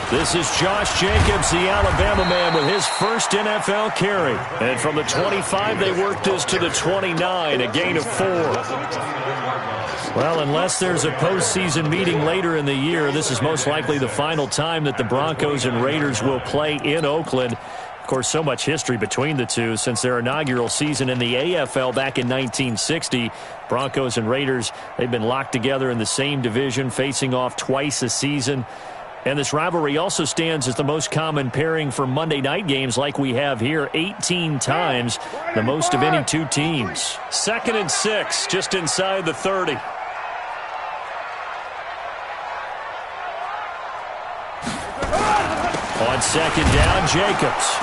This is Josh Jacobs, the Alabama man, with his first NFL carry. And from the 25, they worked this to the 29, a gain of 4. Well, unless there's a postseason meeting later in the year, this is most likely the final time that the Broncos and Raiders will play in Oakland. Of course, so much history between the two since their inaugural season in the AFL back in 1960. Broncos and Raiders, they've been locked together in the same division, facing off twice a season. And this rivalry also stands as the most common pairing for Monday night games like we have here, 18 times, the most of any two teams. 2nd and 6, just inside the 30. On 2nd down, Jacobs.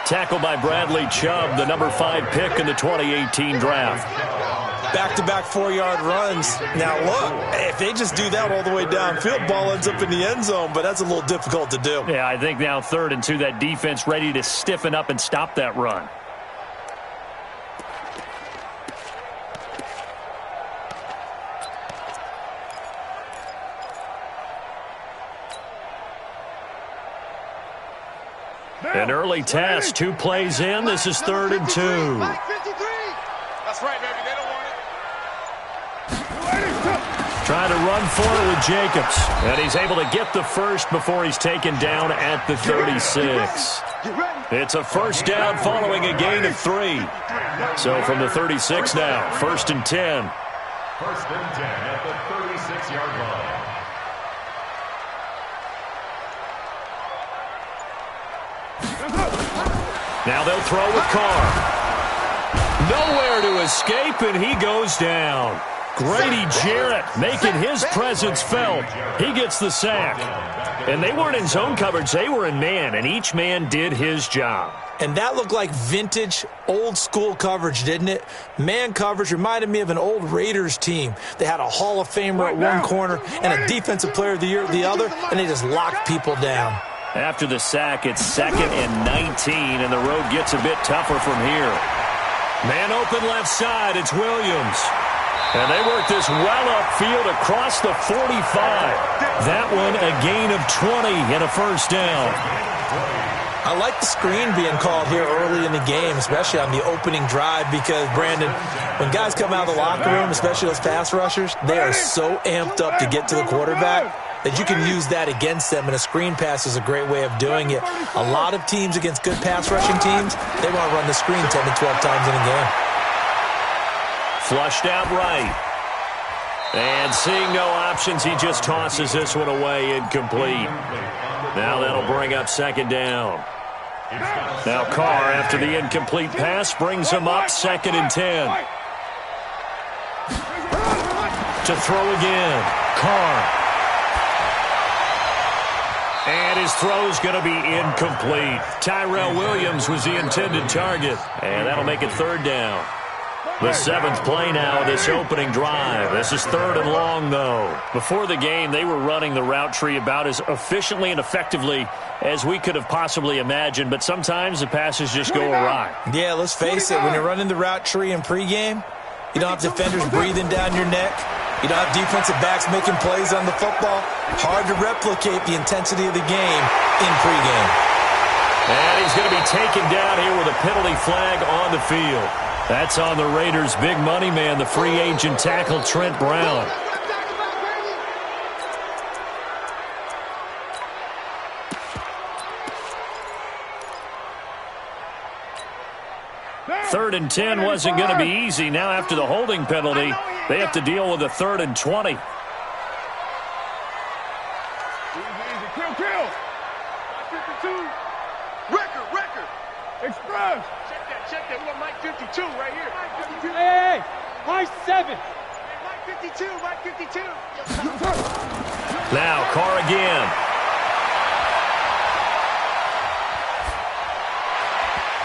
Tackled by Bradley Chubb, the number 5 pick in the 2018 draft. Back-to-back 4-yard runs. Now, look, if they just do that all the way downfield, ball ends up in the end zone, but that's a little difficult to do. Yeah, I think now 3rd and 2, that defense ready to stiffen up and stop that run. An early task, 2 plays in. This is 3rd and 2. That's right, baby. They don't want it. Trying to run for it with Jacobs. And he's able to get the first before he's taken down at the 36. It's a first down following a gain of 3. So from the 36 now, 1st and 10. 1st and 10 at the 36-yard line. Now they'll throw with Carr. Nowhere to escape, and he goes down. Grady Jarrett making his presence felt. He gets the sack. And they weren't in zone coverage. They were in man, and each man did his job. And that looked like vintage, old-school coverage, didn't it? Man coverage reminded me of an old Raiders team. They had a Hall of Famer at one corner and a Defensive Player of the Year at the other, and they just locked people down. After the sack, it's 2nd and 19, and the road gets a bit tougher from here. Man open left side, it's Williams. And they work this well upfield across the 45. That one a gain of 20 and a first down. I like the screen being called here early in the game, especially on the opening drive, because, Brandon, when guys come out of the locker room, especially those pass rushers, they are so amped up to get to the quarterback that you can use that against them, and a screen pass is a great way of doing it. A lot of teams against good pass rushing teams, they want to run the screen 10 to 12 times in a game. Flushed out right. And seeing no options, he just tosses this one away, incomplete. Now that'll bring up 2nd down. Now Carr, after the incomplete pass, brings him up 2nd and 10. To throw again, Carr. And his throw's going to be incomplete. Tyrell Williams was the intended target. And that'll make it 3rd down. The 7th play now of this opening drive. This is 3rd and long, though. Before the game, they were running the route tree about as efficiently and effectively as we could have possibly imagined, but sometimes the passes just go awry. Yeah, let's face it. When you're running the route tree in pregame, you don't have defenders breathing down your neck. You don't have defensive backs making plays on the football. Hard to replicate the intensity of the game in pregame. And he's going to be taken down here with a penalty flag on the field. That's on the Raiders' big money man, the free agent tackle, Trent Brown. Third and 10 wasn't going to be easy. Now after the holding penalty, they have to deal with a 3rd and 20. Easy, kill. 52. Record. Express. Check that. We got Mike 52 right here. Mike 52. Hey. Mike 7. Mike 52. Now Carr again.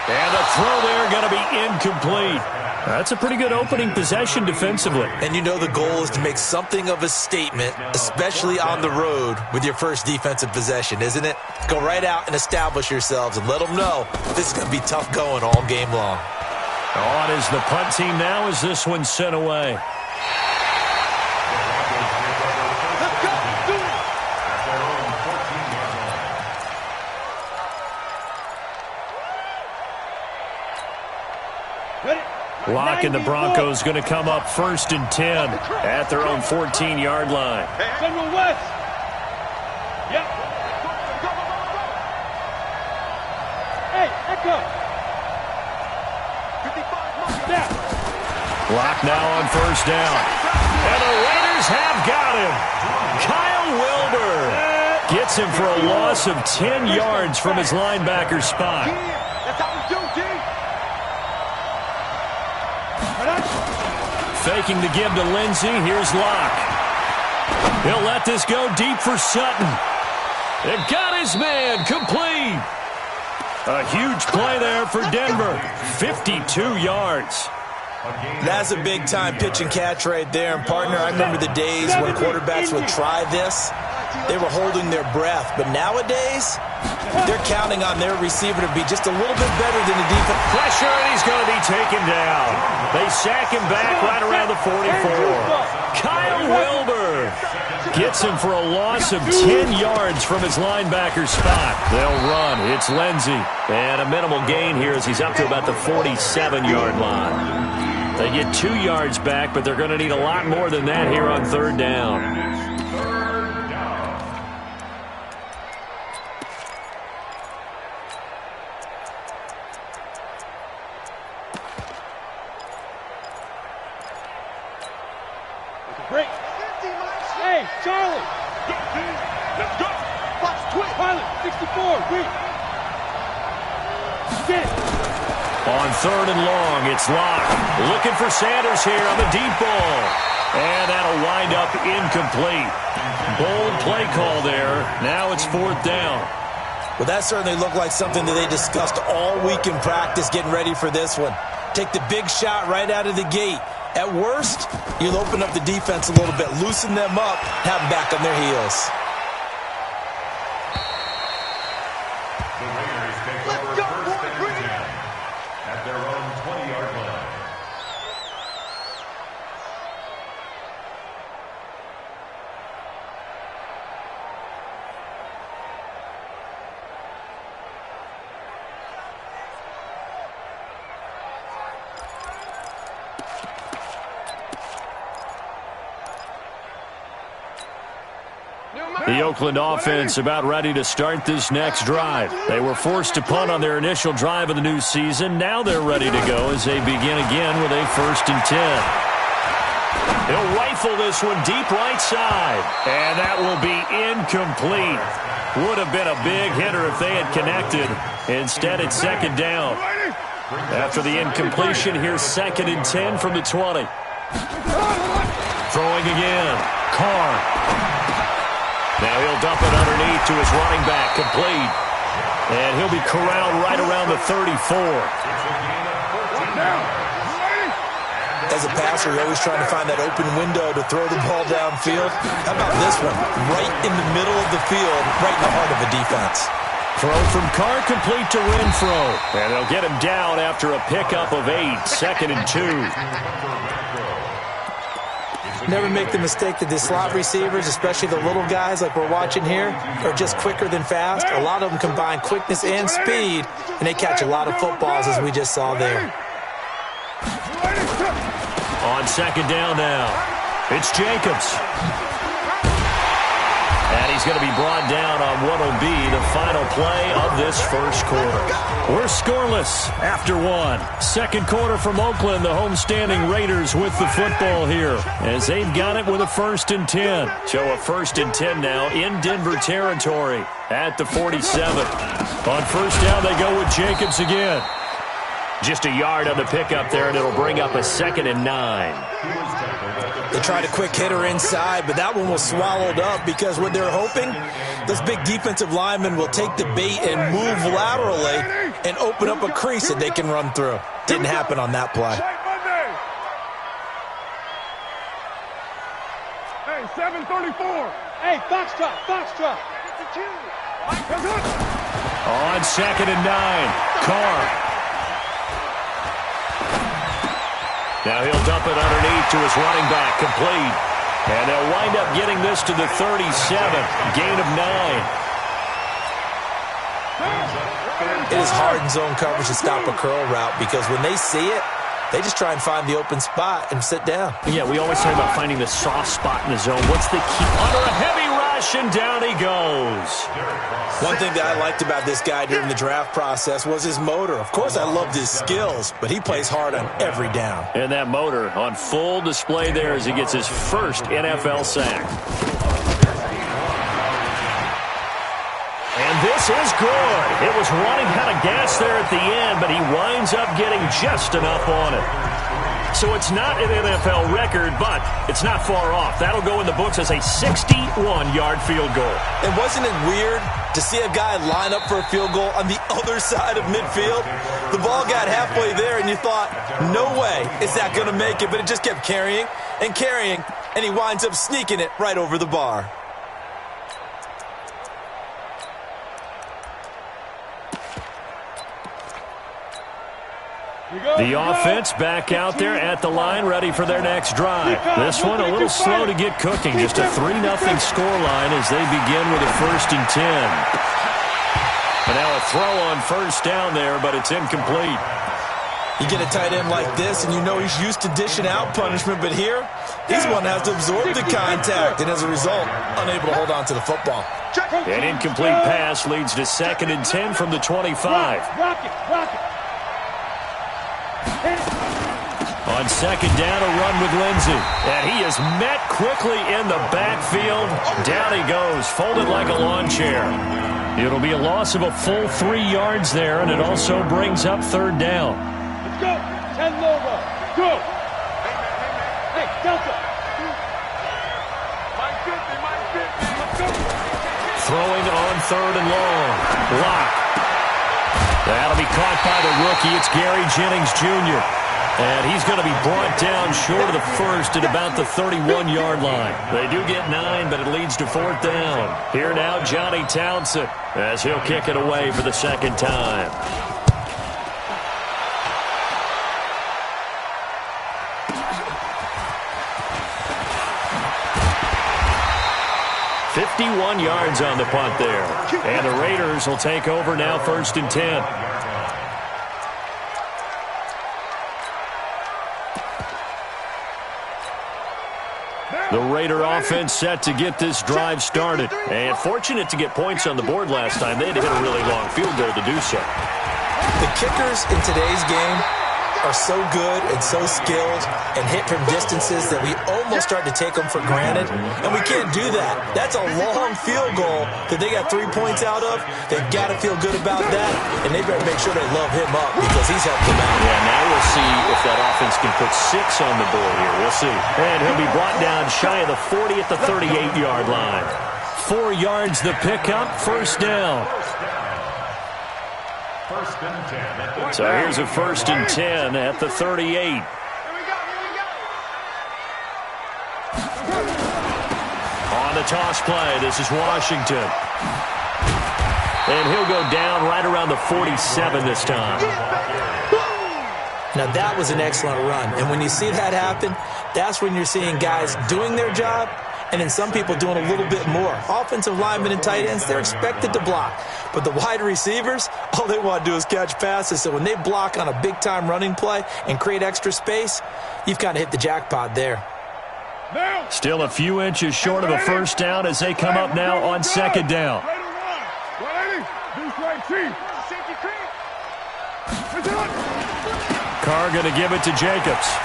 And the throw there going to be incomplete. That's a pretty good opening possession defensively. And you know the goal is to make something of a statement, especially on the road with your first defensive possession, isn't it? Go right out and establish yourselves and let them know this is going to be tough going all game long. On is the punt team now as this one's sent away. Lock and the Broncos going to come up 1st and 10 at their own 14-yard line. Central West. Yep. Hey, Echo. 55. Lock now on 1st down. And the Raiders have got him. Kyle Wilber gets him for a loss of 10 yards from his linebacker spot. That's how we do, D. Faking the give to Lindsey. Here's Locke. He'll let this go deep for Sutton. It got his man complete. A huge play there for Denver. 52 yards. That's a big-time pitch and catch right there. And, partner, I remember the days when quarterbacks would try this. They were holding their breath. But nowadays, they're counting on their receiver to be just a little bit better than the defense. Pressure, and he's going to be taken down. They sack him back right around the 44. Kyle Wilber gets him for a loss of 10 yards from his linebacker spot. They'll run. It's Lindsey. And a minimal gain here as he's up to about the 47-yard line. They get 2 yards back, but they're going to need a lot more than that here on 3rd down. Break. Hey, Charlie. Let's go. Fox twist. Pilot, 64. Wait. Get it. On 3rd and long, it's Locke. Looking for Sanders here on the deep ball. And that'll wind up incomplete. Bold play call there. Now it's 4th down. Well, that certainly looked like something that they discussed all week in practice getting ready for this one. Take the big shot right out of the gate. At worst, you'll open up the defense a little bit, loosen them up, have them back on their heels. The Raiders take over 1st and 10 at their own 20-yard line. The Oakland offense about ready to start this next drive. They were forced to punt on their initial drive of the new season. Now they're ready to go as they begin again with a 1st and 10. He'll rifle this one deep right side. And that will be incomplete. Would have been a big hitter if they had connected. Instead, it's 2nd down. After the incompletion, here's 2nd and 10 from the 20. Throwing again. Carr. Now he'll dump it underneath to his running back, complete. And he'll be corralled right around the 34. As a passer, you're always trying to find that open window to throw the ball downfield. How about this one? Right in the middle of the field, right in the heart of a defense. Throw from Carr complete to Renfro. And they'll get him down after a pickup of 8, 2nd and 2. Never make the mistake that the slot receivers, especially the little guys like we're watching here, are just quicker than fast. A lot of them combine quickness and speed, and they catch a lot of footballs, as we just saw there. On 2nd down now, it's Jacobs. And he's going to be brought down on what will be the final play of this first quarter. We're scoreless after 1. Second quarter from Oakland, the homestanding Raiders with the football here as they've got it with a 1st and 10. So a 1st and 10 now in Denver territory at the 47. On 1st down, they go with Jacobs again. Just a yard on the pickup there, and it'll bring up a 2nd and 9. They tried a quick hitter inside, but that one was swallowed up because what they're hoping, this big defensive lineman will take the bait and move laterally and open up a crease that they can run through. Didn't happen on that play. Hey, 734. Hey, foxtrot, foxtrot. 52. On 2nd and 9, Carr. Now he'll dump it underneath to his running back, complete. And they'll wind up getting this to the 37, gain of 9. It is hard in zone coverage to stop a curl route because when they see it, they just try and find the open spot and sit down. Yeah, we always talk about finding the soft spot in the zone. What's the key? Under a heavy rush, and down he goes. One thing that I liked about this guy during the draft process was his motor. Of course, I loved his skills, but he plays hard on every down. And that motor on full display there as he gets his first NFL sack. And this is good. It was running out of gas there at the end, but he winds up getting just enough on it. So it's not an NFL record, but it's not far off. That'll go in the books as a 61-yard field goal. And wasn't it weird to see a guy line up for a field goal on the other side of midfield? The ball got halfway there, and you thought, no way is that going to make it, but it just kept carrying and carrying, and he winds up sneaking it right over the bar. The offense back out there at the line, ready for their next drive. This one a little slow to get cooking. Just a 3-0 scoreline as they begin with a 1st and 10. And now a throw on 1st down there, but it's incomplete. You get a tight end like this, and you know he's used to dishing out punishment, but here, he's one that has to absorb the contact, and as a result, unable to hold on to the football. An incomplete pass leads to 2nd and 10 from the 25. Rock it. On 2nd down, a run with Lindsey. And he is met quickly in the backfield. Down he goes, folded like a lawn chair. It'll be a loss of a full 3 yards there, and it also brings up 3rd down. Let's go. 10 logo. Go. Hey, Delta. Mine 50. Let's go. Throwing on 3rd and long. Block. That'll be caught by the rookie. It's Gary Jennings Jr. And he's going to be brought down short of the 1st at about the 31-yard line. They do get 9, but it leads to 4th down. Here now, Johnny Townsend, as he'll kick it away for the 2nd time. "51 yards on the punt there. And the Raiders will take over now, 1st and 10. The Raider offense set to get this drive started. And fortunate to get points on the board last time. They had to hit a really long field goal to do so. The kickers in today's game are so good and so skilled and hit from distances that we almost start to take them for granted, and we can't do that. That's a long field goal that they got 3 points out of. They've got to feel good about that, and they better make sure they love him up because he's helped them out. Yeah, now we'll see if that offense can put 6 on the board here. We'll see. And he'll be brought down shy of the 40 at the 38-yard line. 4 yards the pickup, 1st down. So here's a 1st and 10 at the 38. On the toss play, this is Washington. And he'll go down right around the 47 this time. Now that was an excellent run, and when you see that happen, that's when you're seeing guys doing their job and then some people doing a little bit more. Offensive linemen and tight ends, they're expected to block. But the wide receivers, all they want to do is catch passes. So when they block on a big-time running play and create extra space, you've kind of hit the jackpot there. Still a few inches short of a 1st down as they come up now on 2nd down. Carr going to give it to Jacobs.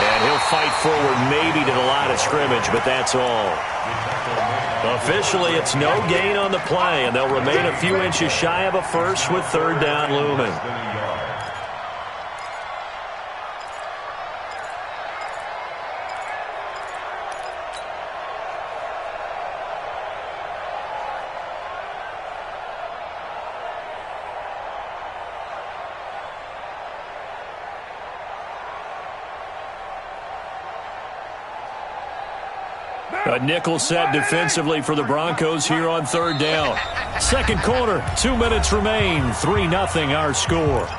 And he'll fight forward maybe to the line of scrimmage, but that's all. Officially, it's no gain on the play, and they'll remain a few inches shy of a 1st with 3rd down looming. A nickel set defensively for the Broncos here on third down. Second quarter, 2 minutes remain. 3-0 our score.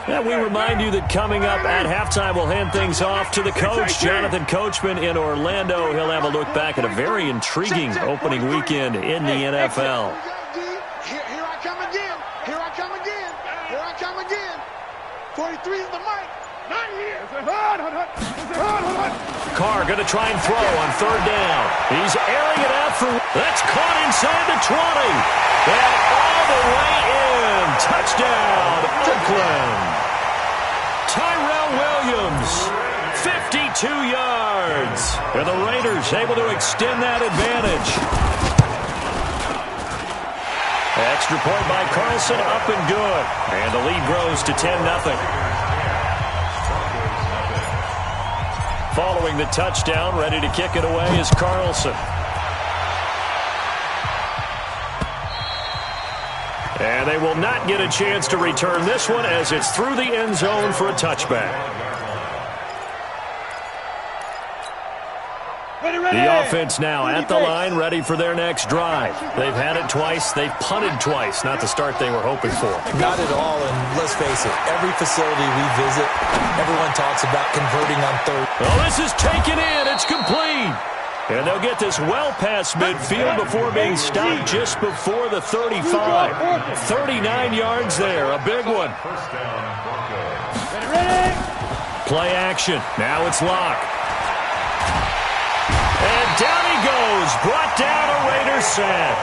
And we remind you that coming up at halftime, we'll hand things off to the coach, Jonathan Coachman in Orlando. He'll have a look back at a very intriguing opening weekend in the NFL. Here I come again. Here I come again. Here I come again. 43 is the mic. Not here. Carr going to try and throw on third down. He's airing it out for... That's caught inside the 20. And all the way in. Touchdown, Oakland. Tyrell Williams, 52 yards. And the Raiders able to extend that advantage. Extra point by Carlson, up and good. And the lead grows to 10-0. Following the touchdown, ready to kick it away is Carlson. And they will not get a chance to return this one as it's through the end zone for a touchback. The offense now at the line, ready for their next drive. They've had it twice. They've punted twice. Not the start they were hoping for. Not at all, and let's face it, every facility we visit, everyone talks about converting on third. Oh, this is taken in. It's complete. And they'll get this well past midfield before being stopped just before the 35. 39 yards there, a big one. Play action. Now it's Locke. And down he goes. Brought down a Raider sack.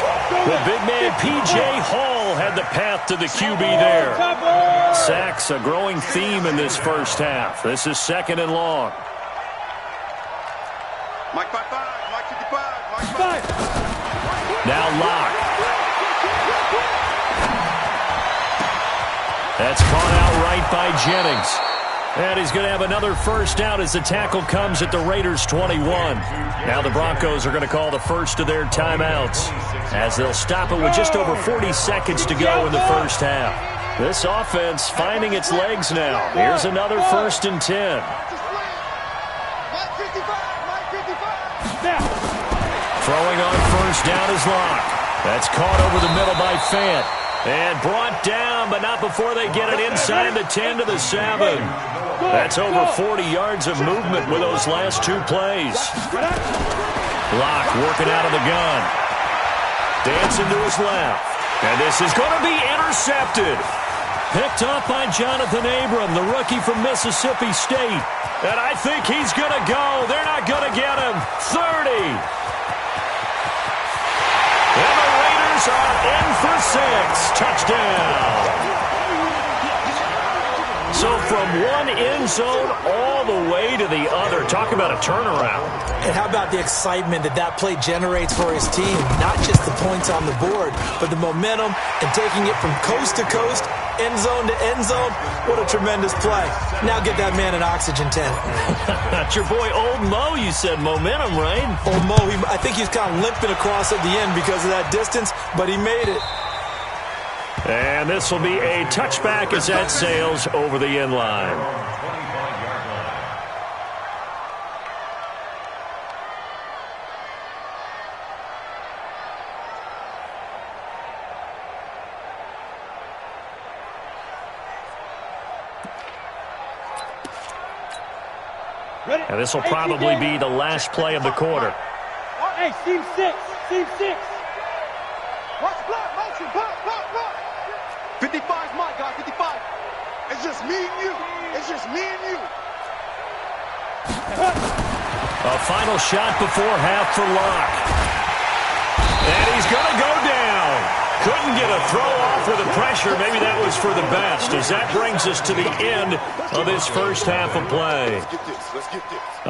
The big man P.J. Hall had the path to the QB there. Sacks a growing theme in this first half. This is second and long. Mike 55, Mike 55, Mike 5. Now Locke. That's caught out right by Jennings. And he's going to have another first down as the tackle comes at the Raiders' 21. Now the Broncos are going to call the first of their timeouts as they'll stop it with just over 40 seconds to go in the first half. This offense finding its legs now. Here's another 1st and 10. Throwing on first down is Locke. That's caught over the middle by Fant. And brought down, but not before they get it inside the 10 to the 7. That's over 40 yards of movement with those last two plays. Locke working out of the gun. Dancing to his left. And this is going to be intercepted. Picked up by Jonathan Abram, the rookie from Mississippi State. And I think he's going to go. They're not going to get him. 30. And the Raiders are in for 6. Touchdown. So from one end zone all the way to the other. Talk about a turnaround. And how about the excitement that play generates for his team? Not just the points on the board, but the momentum and taking it from coast to coast, end zone to end zone. What a tremendous play. Now get that man an oxygen tent. That's your boy Old Mo. You said momentum, right? Old Mo, I think he's kind of limping across at the end because of that distance, but he made it. And this will be a touchback as that sails over the end line. And this will probably be the last play of the quarter. Hey, team 6. Team 6. Watch block, motion, block. 55's my guy, 55. It's just me and you. It's just me and you. A final shot before half for Locke. And he's going to go down. Couldn't Couldn't get a throw off with the pressure. Maybe that was for the best, as that brings us to the end of this first half of play.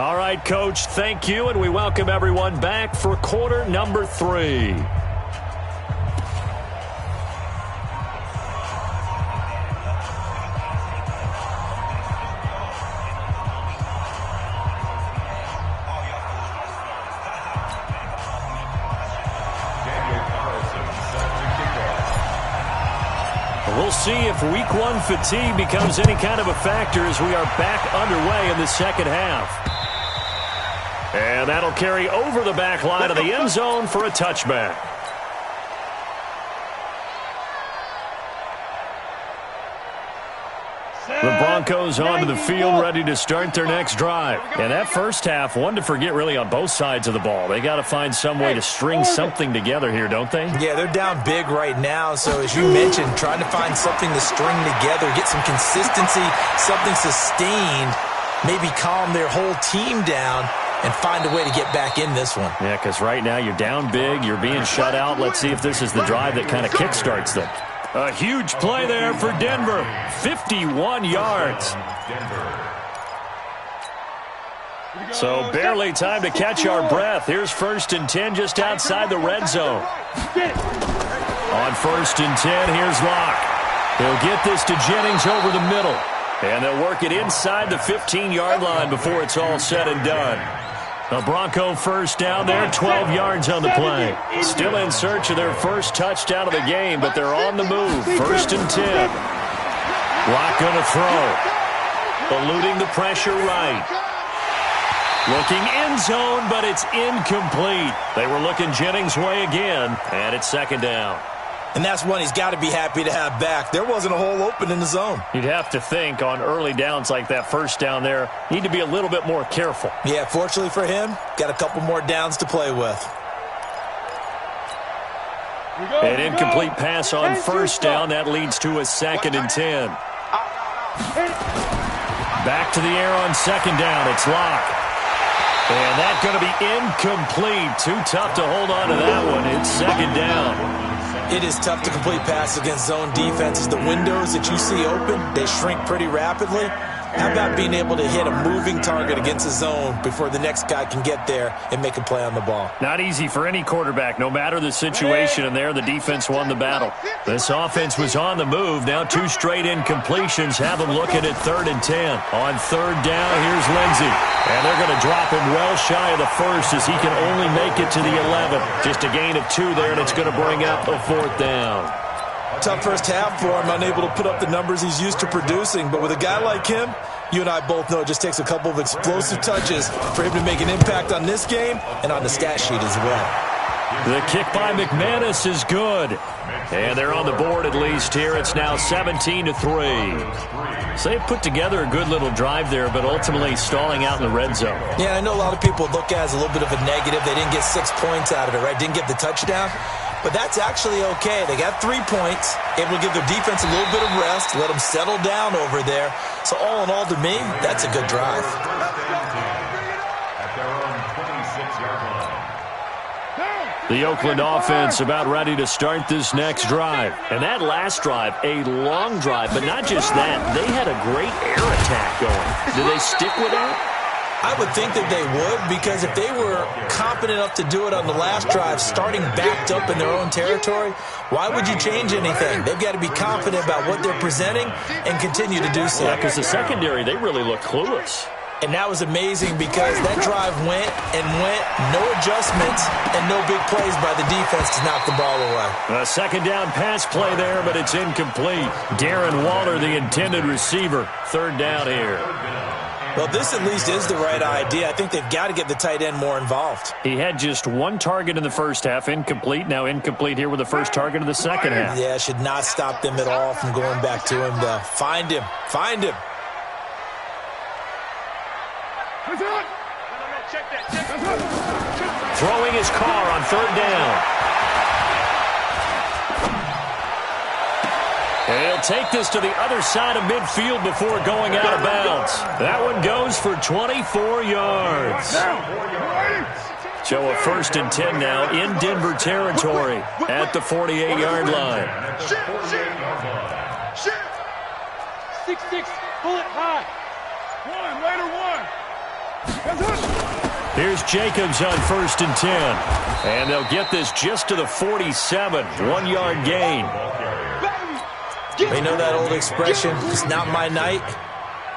All right, Coach, thank you, and we welcome everyone back for quarter number 3. We'll see if week 1 fatigue becomes any kind of a factor as we are back underway in the second half. And that'll carry over the back line of the end zone for a touchback. The Broncos onto the field, ready to start their next drive. And that first half, one to forget really on both sides of the ball. They got to find some way to string something together here, don't they? Yeah, they're down big right now. So as you mentioned, trying to find something to string together, get some consistency, something sustained, maybe calm their whole team down and find a way to get back in this one. Yeah, because right now you're down big, you're being shut out. Let's see if this is the drive that kind of kickstarts them. A huge play there for Denver. 51 yards. So barely time to catch our breath. Here's 1st and 10 just outside the red zone. On 1st and 10, here's Locke. He'll get this to Jennings over the middle. And they'll work it inside the 15-yard line before it's all said and done. A Bronco first down there, 12 yards on the play. Still in search of their first touchdown of the game, but they're on the move. 1st and 10. Locke going to throw. Eluding the pressure right. Looking end zone, but it's incomplete. They were looking Jennings' way again, and it's 2nd down. And that's one he's got to be happy to have back. There wasn't a hole open in the zone. You'd have to think on early downs like that first down there, need to be a little bit more careful. Yeah, fortunately for him, got a couple more downs to play with. An incomplete pass on 1st down. That leads to a 2nd and 10. Back to the air on 2nd down. It's Locke. And that's going to be incomplete. Too tough to hold on to that one. It's 2nd down. It is tough to complete passes against zone defenses. The windows that you see open, they shrink pretty rapidly. How about being able to hit a moving target against a zone before the next guy can get there and make a play on the ball? Not easy for any quarterback, no matter the situation, and there the defense won the battle. This offense was on the move. Now 2 straight incompletions have them looking at 3rd and 10. On 3rd down, here's Lindsey. And they're going to drop him well shy of the 1st as he can only make it to the 11. Just a gain of 2 there, and it's going to bring up a 4th down. Tough first half for him, unable to put up the numbers he's used to producing. But with a guy like him, you and I both know it just takes a couple of explosive touches for him to make an impact on this game and on the stat sheet as well. The kick by McManus is good. And they're on the board at least here. It's now 17-3. So they put together a good little drive there, but ultimately stalling out in the red zone. Yeah, I know a lot of people look at it as a little bit of a negative. They didn't get 6 points out of it, right? Didn't get the touchdown. But that's actually okay. They got 3 points, able to give their defense a little bit of rest, let them settle down over there. So all in all, to me, that's a good drive. At their own 26-yard line. The Oakland offense about ready to start this next drive. And that last drive, a long drive, but not just that. They had a great air attack going. Do they stick with that? I would think that they would, because if they were competent enough to do it on the last drive, starting backed up in their own territory, why would you change anything? They've got to be confident about what they're presenting and continue to do so. Yeah, because the secondary, they really look clueless. And that was amazing because that drive went and went, no adjustments, and no big plays by the defense to knock the ball away. A 2nd down pass play there, but it's incomplete. Darren Waller, the intended receiver. 3rd down here. Well, this at least is the right idea. I think they've got to get the tight end more involved. He had just 1 target in the first half, incomplete. Now incomplete here with the first target of the second half. Yeah, should not stop them at all from going back to him, though. Find him. Find him. Throwing his car on 3rd down. And he'll take this to the other side of midfield before going out of bounds. That one goes for 24 yards. So a 1st and 10 now in Denver territory at the 48-yard line. 6-6, pull it high. Here's Jacobs on 1st and 10. And they'll get this just to the 47, 1-yard gain. They know that old expression, it's not my night.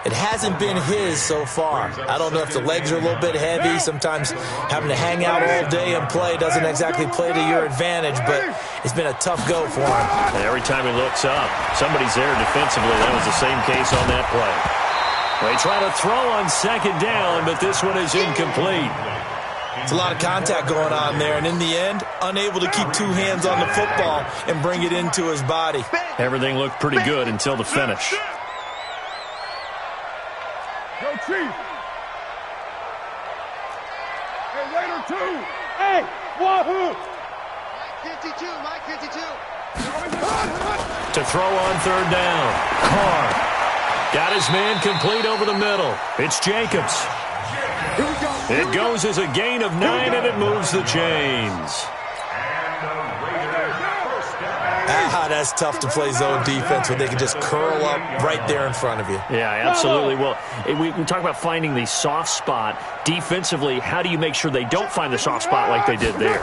It hasn't been his so far. I don't know if the legs are a little bit heavy. Sometimes having to hang out all day and play doesn't exactly play to your advantage, but it's been a tough go for him. And every time he looks up, somebody's there defensively. That was the same case on that play. They try to throw on 2nd down, but this one is incomplete. It's a lot of contact going on there, and in the end, unable to keep 2 hands on the football and bring it into his body. Everything looked pretty good until the finish. Go Chief. Hey, Raider 2. Hey, Wahoo. Mike 52, Mike 52. To throw on 3rd down. Carr got his man complete over the middle. It's Jacobs. It goes as a gain of 9, and it moves the chains. That's tough to play zone defense when they can just curl up right there in front of you. Yeah, absolutely. Well, we talk about finding the soft spot. Defensively, how do you make sure they don't find the soft spot like they did there?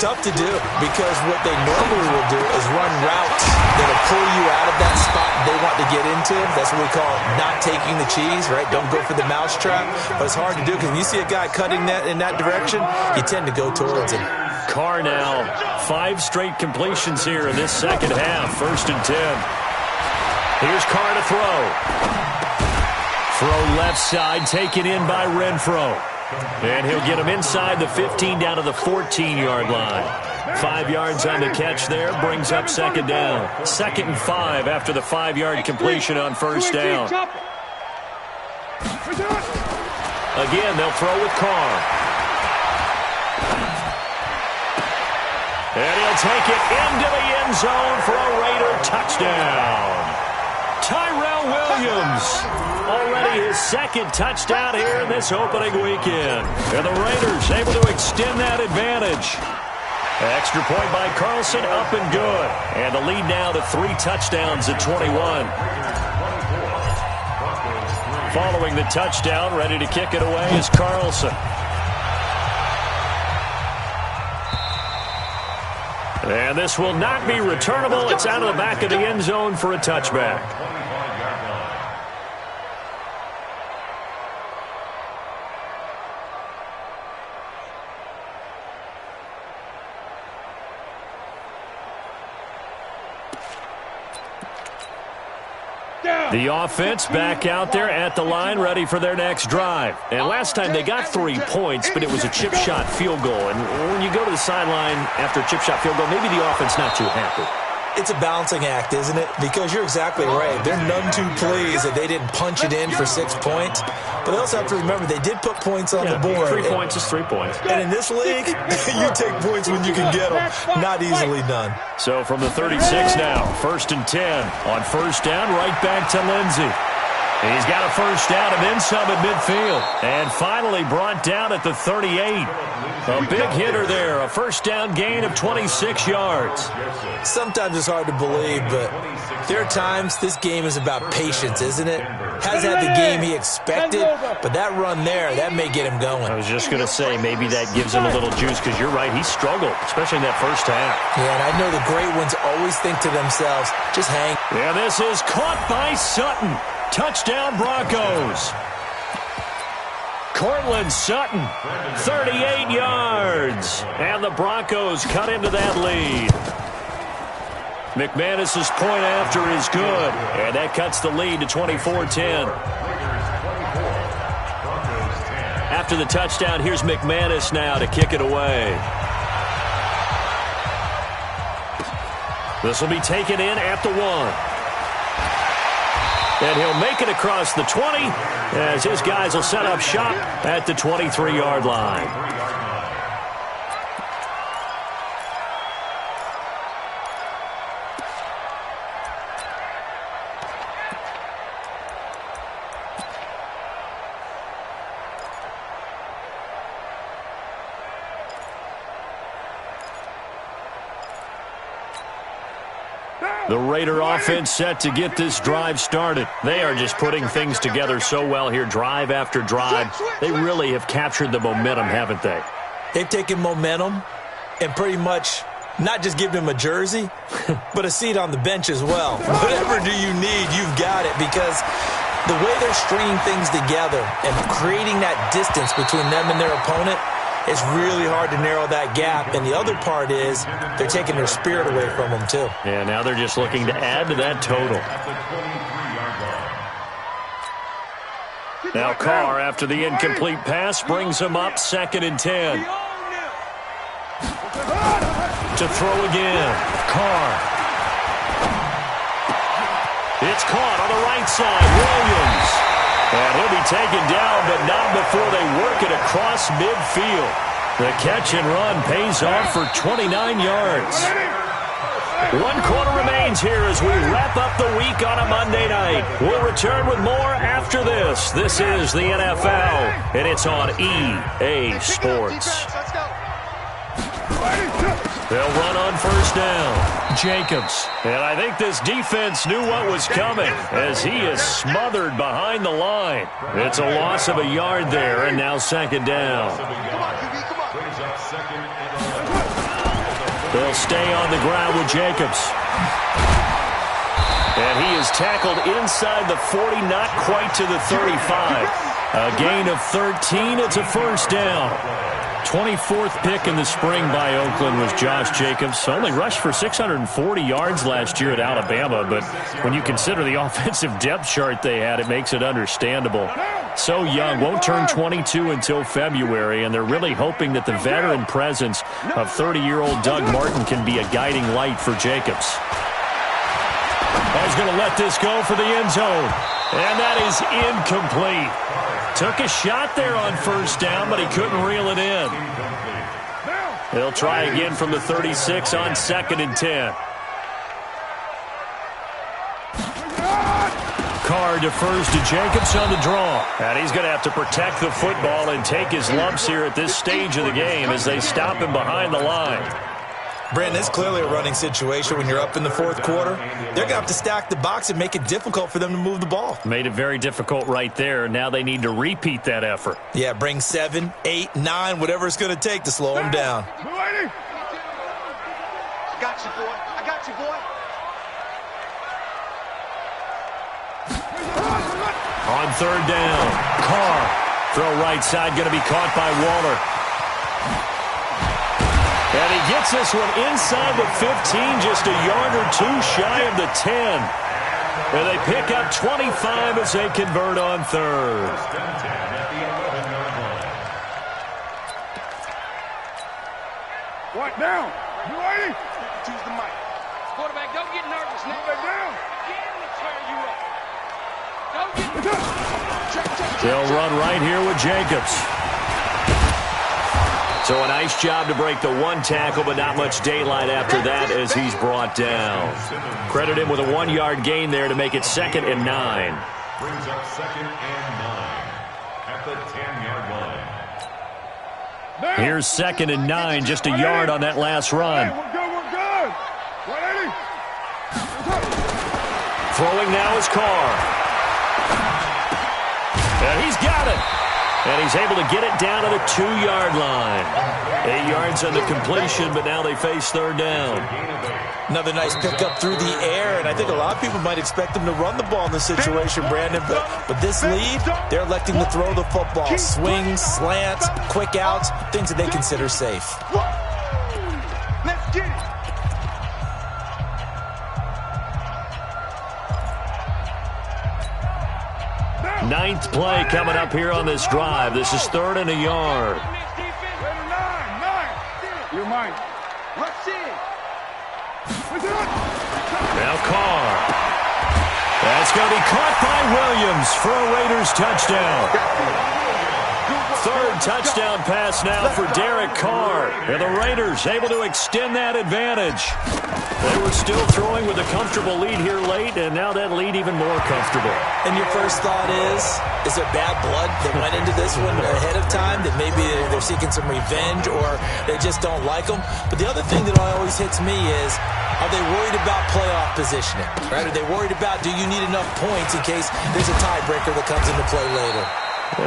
Tough to do, because what they normally will do is run routes that'll pull you out of that spot they want to get into. That's what we call not taking the cheese, right? Don't go for the mousetrap. But it's hard to do because when you see a guy cutting that in that direction, you tend to go towards him. Carr now, 5 straight completions here in this second half. 1st and 10. Here's Carr to throw. Throw left side, taken in by Renfro. And he'll get him inside the 15 down to the 14-yard line. 5 yards on the catch there, brings up 2nd down. 2nd and 5 after the 5-yard completion on 1st down. Again, they'll throw with Carr. And he'll take it into the end zone for a Raider touchdown. Tyrell Williams, already his 2nd touchdown here in this opening weekend. And the Raiders able to extend that advantage. Extra point by Carlson, up and good. And the lead now to 3 touchdowns at 21. Following the touchdown, ready to kick it away is Carlson. And this will not be returnable. It's out of the back of the end zone for a touchback. The offense back out there at the line, ready for their next drive. And last time they got 3 points, but it was a chip shot field goal. And when you go to the sideline after a chip shot field goal, maybe the offense not too happy. It's a balancing act, isn't it? Because you're exactly right. They're none too pleased that they didn't punch it in for 6 points. But they also have to remember they did put points on the board. 3 points is 3 points. And in this league, you take points when you can get them. Not easily done. So from the 36 now, 1st and 10. On 1st down, right back to Lindsey. He's got a 1st down and then some at midfield. And finally brought down at the 38. A big hitter there, a 1st down gain of 26 yards. Sometimes it's hard to believe, but there are times this game is about patience, isn't it? Has had the game he expected, but that run there, that may get him going. I was just going to say, maybe that gives him a little juice, because you're right, he struggled, especially in that 1st half. Yeah, and I know the great ones always think to themselves, just hang. Yeah, this is caught by Sutton. Touchdown Broncos. Cortland Sutton, 38 yards. And the Broncos cut into that lead. McManus's point after is good. And that cuts the lead to 24-10. After the touchdown, here's McManus now to kick it away. This will be taken in at the 1. And he'll make it across the 20 as his guys will set up shop at the 23-yard line. The Raider offense set to get this drive started. They are just putting things together so well here, drive after drive. They really have captured the momentum, haven't they? They've taken momentum and pretty much not just given him a jersey, but a seat on the bench as well. Whatever do you need, you've got it, because the way they're stringing things together and creating that distance between them and their opponent, it's really hard to narrow that gap. And the other part is they're taking their spirit away from them, too. Yeah, now they're just looking to add to that total. Now Carr, after the incomplete pass, brings him up 2nd and 10. To throw again. Carr. It's caught on the right side. Williams. And he'll be taken down, but not before they work it across midfield. The catch and run pays off for 29 yards. 1 quarter remains here as we wrap up the week on a Monday night. We'll return with more after this. This is the NFL, and it's on EA Sports. They'll run on 1st down. Jacobs. And I think this defense knew what was coming as he is smothered behind the line. It's a loss of a yard there, and now 2nd down. They'll stay on the ground with Jacobs. And he is tackled inside the 40, not quite to the 35. A gain of 13. It's a 1st down. 24th pick in the spring by Oakland was Josh Jacobs. Only rushed for 640 yards last year at Alabama, but when you consider the offensive depth chart they had, it makes it understandable. So young, won't turn 22 until February, and they're really hoping that the veteran presence of 30-year-old Doug Martin can be a guiding light for Jacobs. He's going to let this go for the end zone, and that is incomplete. Took a shot there on 1st down, but he couldn't reel it in. They'll try again from the 36 on 2nd and 10. Carr defers to Jacobs on the draw. And he's going to have to protect the football and take his lumps here at this stage of the game as they stop him behind the line. Brandon, it's clearly a running situation when you're up in the 4th quarter. They're going to have to stack the box and make it difficult for them to move the ball. Made it very difficult right there. Now they need to repeat that effort. Yeah, bring 7, 8, 9, whatever it's going to take to slow them down. I got you, boy. I got you, boy. On 3rd down, Carr. Throw right side, going to be caught by Waller. And he gets this one inside the 15, just a yard or 2 shy of the 10. And they pick up 25 as they convert on 3rd. What down? You ready? Choose the mic. Quarterback, don't get nervous. Now they're down. Again to tear you up. Don't get They'll run right here with Jacobs. So a nice job to break the 1 tackle, but not much daylight after that as he's brought down. Credit him with a 1-yard gain there to make it 2nd and 9. Brings up 2nd and 9 at the 10-yard line. Here's 2nd and 9, just a yard on that last run. We're good. Ready? Throwing now is Carr. And he's got it. And he's able to get it down to the 2-yard line. 8 yards on the completion, but now they face 3rd down. Another nice pickup through the air, and I think a lot of people might expect them to run the ball in this situation, Brandon. But this lead, they're electing to throw the football. Swings, slants, quick outs, things that they consider safe. Let's get it. Ninth play coming up here on this drive. This is 3rd and a yard. You're mine. Rush in. Now Carr. That's going to be caught by Williams for a Raiders touchdown. third touchdown pass now for Derek Carr. And the Raiders able to extend that advantage. They were still throwing with a comfortable lead here late, and now that lead even more comfortable. And your first thought is there bad blood that went into this one ahead of time, that maybe they're seeking some revenge or they just don't like them? But the other thing that always hits me is, are they worried about playoff positioning? Right? Are they worried about, do you need enough points in case there's a tiebreaker that comes into play later?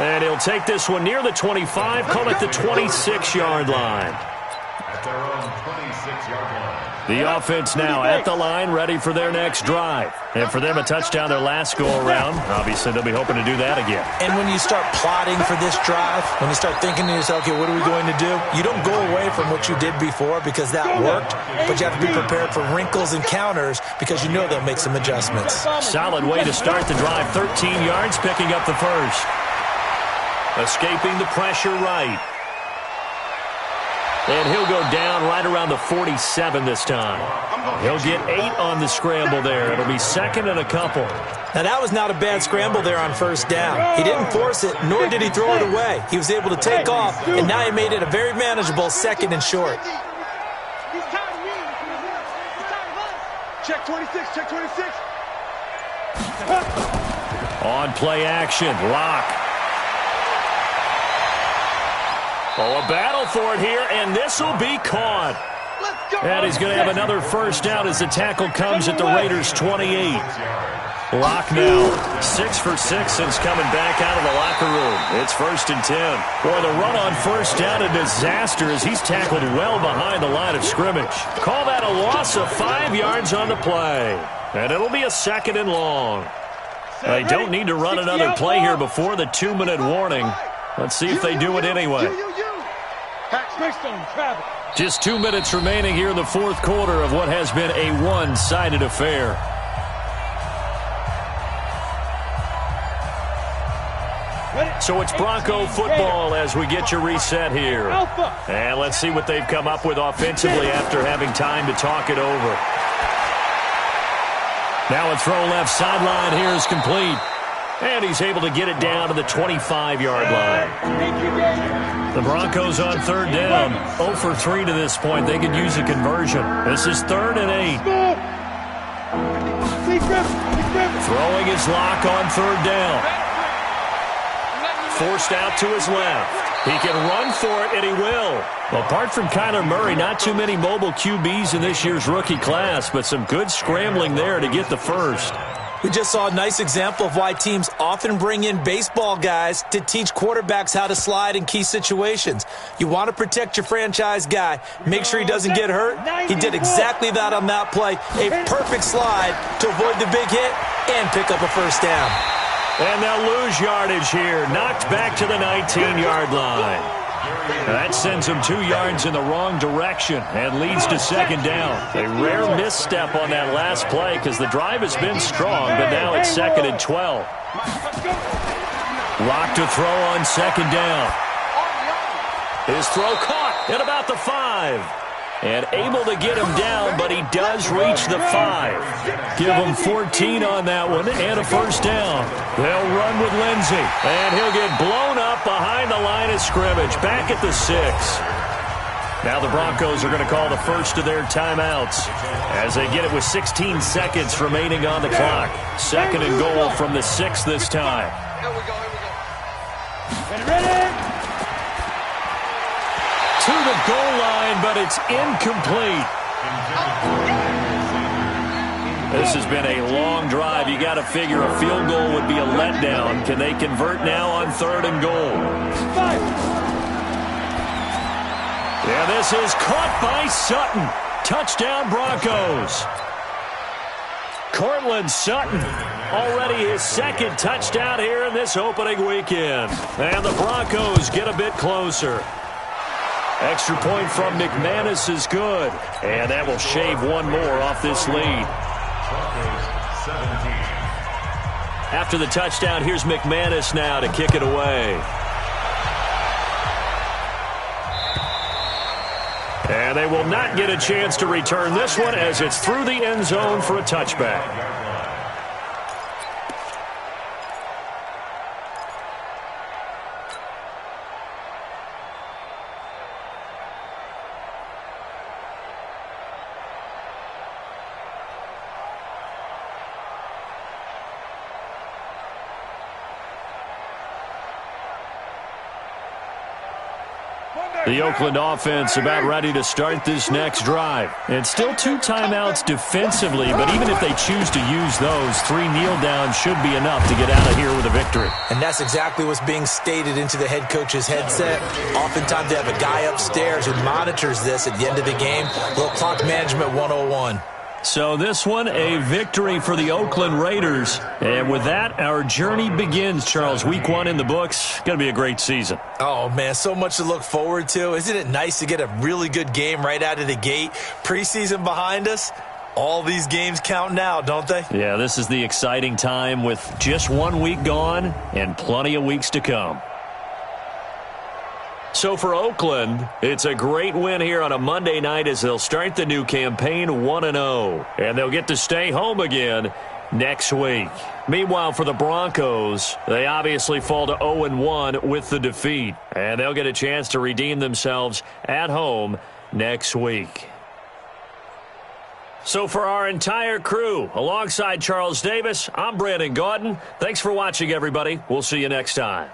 And he'll take this one near the 25, call it the 26-yard line. At their own 26-yard line. The offense now at the line, ready for their next drive. And for them, a touchdown their last go-around. Obviously, they'll be hoping to do that again. And when you start plotting for this drive, when you start thinking to yourself, okay, what are we going to do? You don't go away from what you did before because that worked, but you have to be prepared for wrinkles and counters because you know they'll make some adjustments. Solid way to start the drive. 13 yards, picking up the first. Escaping the pressure right. And he'll go down right around the 47 this time. He'll get 8 on the scramble there. It'll be second and a couple. Now, that was not a bad scramble there on first down. He didn't force it, nor did he throw it away. He was able to take off, and now he made it a very manageable second and short. Check 26, check 26. On play action, Lock. Oh, a battle for it here, and this will be caught. And he's going to have another first down as the tackle comes at the Raiders' 28. Lock now, 6 for 6 since coming back out of the locker room. It's 1st and 10. Boy, the run on first down, a disaster as he's tackled well behind the line of scrimmage. Call that a loss of 5 yards on the play. And it'll be a second and long. They don't need to run another play here before the 2-minute warning. Let's see if they do it anyway. Just 2 minutes remaining here in the fourth quarter of what has been a one-sided affair. So it's Bronco football as we get you reset here. And let's see what they've come up with offensively after having time to talk it over. Now a throw left sideline here is complete. And he's able to get it down to the 25-yard line. The Broncos on third down. 0 for 3 to this point. They could use a conversion. This is 3rd and 8. Throwing his Lock on third down. Forced out to his left. He can run for it, and he will. Apart from Kyler Murray, not too many mobile QBs in this year's rookie class, but some good scrambling there to get the first. We just saw a nice example of why teams often bring in baseball guys to teach quarterbacks how to slide in key situations. You want to protect your franchise guy. Make sure he doesn't get hurt. He did exactly that on that play. A perfect slide to avoid the big hit and pick up a first down. And they'll lose yardage here. Knocked back to the 19-yard line. That sends them 2 yards in the wrong direction and leads to second down. A rare misstep on that last play because the drive has been strong, but now it's 2nd and 12. Lock to throw on second down. His throw caught at about the 5. And able to get him down, but he does reach the 5. Give him 14 on that one and a first down. They'll run with Lindsey, and he'll get blown up behind the line of scrimmage, back at the 6. Now the Broncos are going to call the first of their timeouts as they get it with 16 seconds remaining on the clock. 2nd and goal from the 6 this time. Here we go, here we go. Ready? To the goal line, but it's incomplete. This has been a long drive. You got to figure a field goal would be a letdown. Can they convert now on 3rd and goal? Yeah, this is caught by Sutton. Touchdown Broncos. Cortland Sutton, already his 2nd touchdown here in this opening weekend. And the Broncos get a bit closer. Extra point from McManus is good. And that will shave one more off this lead. After the touchdown, here's McManus now to kick it away. And they will not get a chance to return this one as it's through the end zone for a touchback. The Oakland offense about ready to start this next drive. And still 2 timeouts defensively, but even if they choose to use those, 3 kneel downs should be enough to get out of here with a victory. And that's exactly what's being stated into the head coach's headset. Oftentimes they have a guy upstairs who monitors this at the end of the game. A little clock management 101. So this one, a victory for the Oakland Raiders. And with that, our journey begins, Charles. Week 1 in the books. Going to be a great season. Oh, man, so much to look forward to. Isn't it nice to get a really good game right out of the gate? Preseason behind us. All these games count now, don't they? Yeah, this is the exciting time with just 1 week gone and plenty of weeks to come. So for Oakland, it's a great win here on a Monday night as they'll start the new campaign 1-0. And they'll get to stay home again next week. Meanwhile, for the Broncos, they obviously fall to 0-1 with the defeat. And they'll get a chance to redeem themselves at home next week. So for our entire crew, alongside Charles Davis, I'm Brandon Gaudin. Thanks for watching, everybody. We'll see you next time.